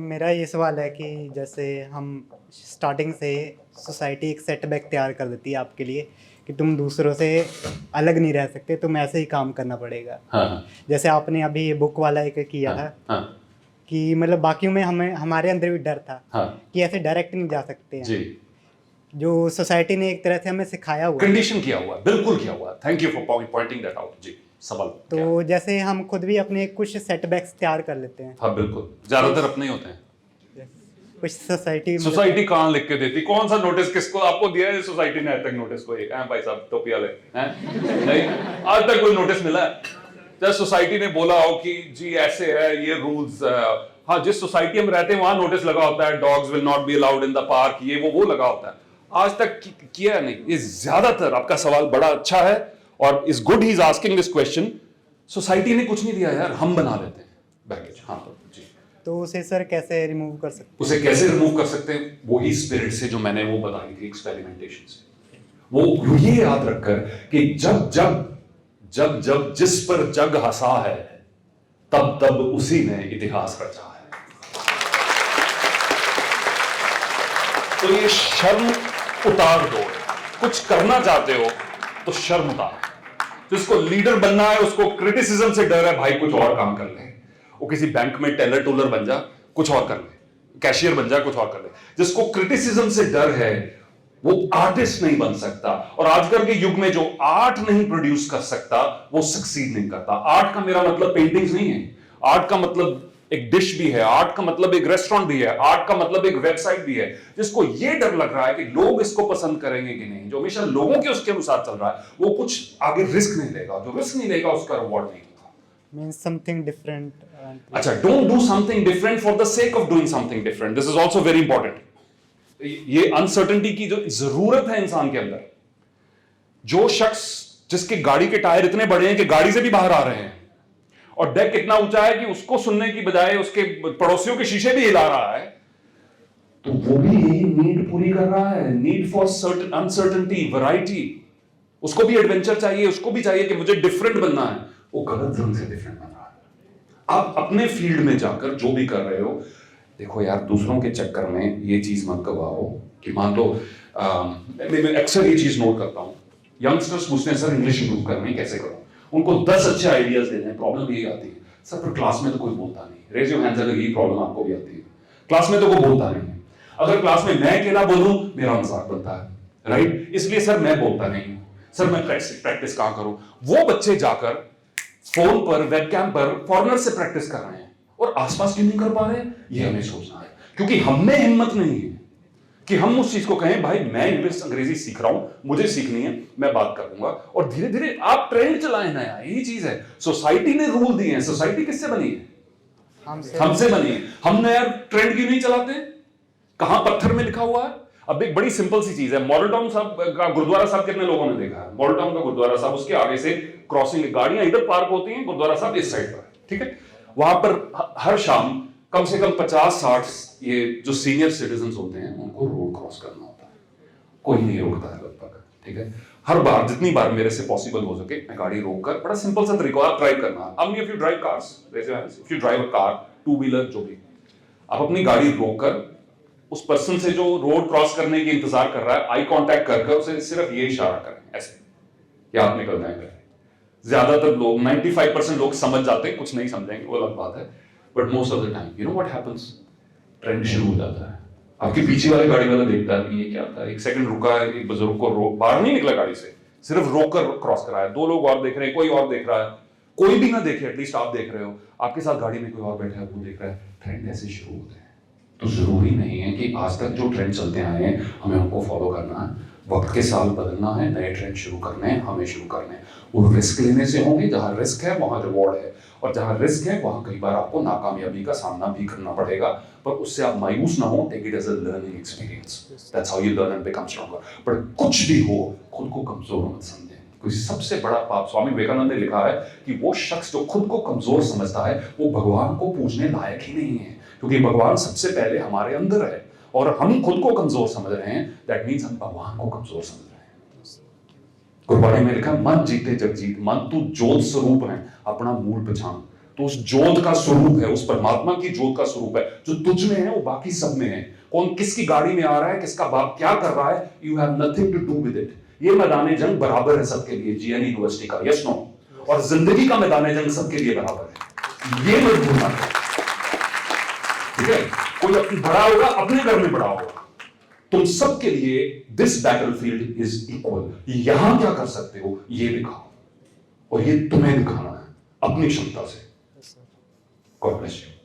मेरा ये सवाल है कि जैसे हम स्टार्टिंग से सोसाइटी एक सेटबैक तैयार कर देती है आपके लिए कि तुम दूसरों से अलग नहीं रह सकते, तुम ऐसे ही काम करना पड़ेगा। हाँ, जैसे आपने अभी ये बुक वाला एक किया हाँ, था हाँ, कि मतलब बाकियों में हमें हमारे अंदर भी डर था हाँ, कि ऐसे डायरेक्ट नहीं जा सकते हैं, जी, जो सोसाइटी ने एक तरह से हमें सिखाया हुआ है। कंडीशन किया हुआ, बिल्कुल किया हुआ। Thank you for pointing that out. जी, सवाल क्या है? तो जैसे हम खुद भी अपने कुछ सेटबैक्स तैयार कर लेते हैं, हाँ, बिल्कुल, ज्यादातर अपने ही होते हैं। कुछ सोसाइटी कहाँ लिख के देती? कौन सा नोटिस किसको आपको दिया है सोसाइटी ने आज तक? नोटिस कोई भाई साहब टोपी वाले हैं? नहीं, आज तक कोई नोटिस मिला है? जब सोसाइटी ने बोला हो कि जी ऐसे है ये रूल्स, हाँ, जिस सोसाइटी में रहते हैं वहां नोटिस लगा होता है, dogs will not be allowed in the park, ये वो लगा होता है। आज तक किया नहीं। ये ज्यादातर आपका सवाल बड़ा अच्छा है और is good he is asking this question. Society ने कुछ नहीं दिया यार, हम बना लेते हैं बैगेज। हाँ, जी। तो उसे सर कैसे रिमूव कर सकते हैं? उसे कैसे रिमूव कर सकते हैं? वही स्पिरिट से जो मैंने वो बताई थी, एक्सपेरिमेंटेशन से। वो ये याद रखकर कि जब जब जब जब जिस पर जग हंसा है तब तब उसी ने इतिहास रचा है। तो ये शर्म उतार दो। कुछ करना चाहते हो तो शर्म उतार। जिसको लीडर बनना है उसको क्रिटिसिज्म से डर है, भाई कुछ और काम कर ले। वो किसी बैंक में टेलर टूलर बन जा, कुछ और कर ले। कैशियर बन जा, कुछ और कर ले। जिसको क्रिटिसिज्म से डर है वो आर्टिस्ट नहीं बन सकता। और आजकल के युग में जो आर्ट नहीं प्रोड्यूस कर सकता वो सक्सीड नहीं करता। आर्ट का मेरा मतलब पेंटिंग्स नहीं है। आर्ट का मतलब एक डिश भी है, आर्ट का मतलब एक रेस्टोरेंट भी है, आर्ट का मतलब एक वेबसाइट भी है। जिसको ये डर लग रहा है कि लोग इसको पसंद करेंगे कि नहीं, जो हमेशा लोगों के उसके अनुसार चल रहा है, वो कुछ आगे रिस्क नहीं लेगा। जो रिस्क नहीं लेगा उसका रिवॉर्ड नहीं होगा। Means something different. अच्छा, don't do something different for the sake of doing something different. This is also very important. ये अनसर्टेनिटी की जो जरूरत है इंसान के अंदर, जो शख्स जिसके गाड़ी के टायर इतने बड़े हैं कि गाड़ी से भी बाहर आ रहे हैं और डेक इतना ऊंचा है कि उसको सुनने की बजाय उसके पड़ोसियों के शीशे भी हिला रहा है, तो वो भी यही नीड पूरी कर रहा है। Need for certain uncertainty, variety. उसको भी एडवेंचर चाहिए, उसको भी चाहिए कि मुझे डिफरेंट बनना है। वो गलत ढंग से डिफरेंट बन रहा है। आप अपने फील्ड में जाकर जो भी कर रहे हो, देखो यार, दूसरों के चक्कर में ये चीज मत गवाओ कि मान लो मैं अक्सर ये चीज नोट करता हूं, यंगस्टर्स पूछते हैं सर इंग्लिश इंप्रूव करनी कैसे करूं। उनको 10 अच्छे आइडियाज देते हैं, प्रॉब्लम यही आती है सर पर क्लास में तो कोई बोलता नहीं। रेज योर हैंड्स अगर यही प्रॉब्लम आपको भी आती है, क्लास में तो कोई बोलता नहीं है। अगर क्लास में मैं अकेला बोलूं मेरा मजाक बनता है, राइट? इसलिए सर मैं बोलता नहीं हूं। सर मैं प्रैक्टिस कहां करूं? वो बच्चे जाकर फोन पर, वेबकैम पर फॉरेनर से प्रैक्टिस कर रहे हैं और आसपास क्यों नहीं कर पा रहे? ये हमें सोचना है, क्योंकि हमें हिम्मत नहीं है कि हम उस चीज को कहें भाई मैं इंग्लिश अंग्रेजी सीख रहा हूं, मुझे सीखनी है, मैं बात कर दूंगा। और धीरे धीरे आप ट्रेंड चलाएं नया। यही चीज है। सोसाइटी ने रूल दिए हैं। सोसाइटी किससे बनी है? हमसे बनी है। हम नया ट्रेंड क्यों नहीं चलाते? कहां पत्थर में लिखा हुआ है? अब एक बड़ी सिंपल सी चीज है। मॉडल टाउन साहब का गुरुद्वारा साहब कितने लोगों ने देखा है? मॉडल टाउन का गुरुद्वारा साहब, उसके आगे से क्रॉसिंग, गाड़ियां इधर पार्क होती हैं, गुरुद्वारा साहब इस साइड पर, ठीक है? वहां पर हर शाम कम से कम 50-60 ये जो सीनियर सिटीजन होते हैं उनको रोड क्रॉस करना होता है। कोई नहीं रोकता है लगभग, ठीक है? हर बार जितनी बार मेरे से पॉसिबल हो सके मैं गाड़ी रोककर, बड़ा सिंपल सा तरीका, आप ड्राइव करना। अब if you drive cars, if you drive a car, two wheeler, जो भी, आप अपनी गाड़ी रोककर उस पर्सन से जो रोड क्रॉस करने की इंतजार कर रहा है, आई कांटेक्ट करके उसे सिर्फ ये इशारा करें ऐसे कि आप निकल जाएंगे। ज्यादातर लोग, 95% लोग समझ जाते हैं, कुछ नहीं समझेंगे, वो अलग बात है। But most of the time you know what happens, trend शुरू हो जाता है। आपके पीछे वाले गाड़ी वाला देखता है कि ये क्या था, एक सेकंड रुका है, एक बुजुर्ग को रोक, बाहर नहीं निकला गाड़ी से, सिर्फ रोक कर क्रॉस करा है। 2 लोग और देख रहे हैं, कोई और देख रहा है, कोई भी ना देखे, एटलीस्ट आप देख रहे हो, आपके साथ गाड़ी में कोई और बैठा है, वो देख रहा है। ट्रेंड ऐसे शुरू होते हैं। तो जरूरी नहीं है कि आज तक जो ट्रेंड चलते आए हैं हमें उनको फॉलो करना है। वक्त के साथ बदलना है, नए ट्रेंड शुरू करने हैं, हमें शुरू करने हैं। वो रिस्क लेने से होंगे। जहां रिस्क है वहां रिवॉर्ड है, और जहां रिस्क है वहां कई बार आपको नाकामयाबी का सामना भी करना पड़ेगा, पर उससे आप मायूस ना हो। Take it as a learning experience. That's how you learn and become stronger. पर कुछ भी हो, खुद को कमजोर मत समझें। कोई सबसे बड़ा पाप, स्वामी विवेकानंद ने लिखा है कि वो शख्स जो खुद को कमजोर समझता है वो भगवान को पूजने लायक ही नहीं है, क्योंकि भगवान सबसे पहले हमारे अंदर है। और हम खुद को कमजोर समझ रहे हैं, दैट मीन्स हम भगवान को कमजोर समझ रहे हैं। गुरबाणी में लिखा, मन जीते जग जीत। मन तू ज्योत स्वरूप है, अपना मूल पहचान। तो उस ज्योत का स्वरूप है, उस परमात्मा की ज्योत का स्वरूप है जो तुझ में है, वो बाकी सब में है। कौन किसकी गाड़ी में आ रहा है, किसका बाप क्या कर रहा है, you have nothing to do with it. ये मैदान जंग बराबर है सबके लिए, जीएन यूनिवर्सिटी का, यस नो। और जिंदगी का मैदान जंग सबके लिए बराबर है, ये मत भूलना। ठीक है, कोई अपनी बड़ा होगा, अपने घर में बड़ा होगा, तुम सबके लिए दिस बैटलफील्ड इज इक्वल। यहां क्या कर सकते हो ये दिखाओ, और ये तुम्हें दिखाना है अपनी क्षमता से। God bless you.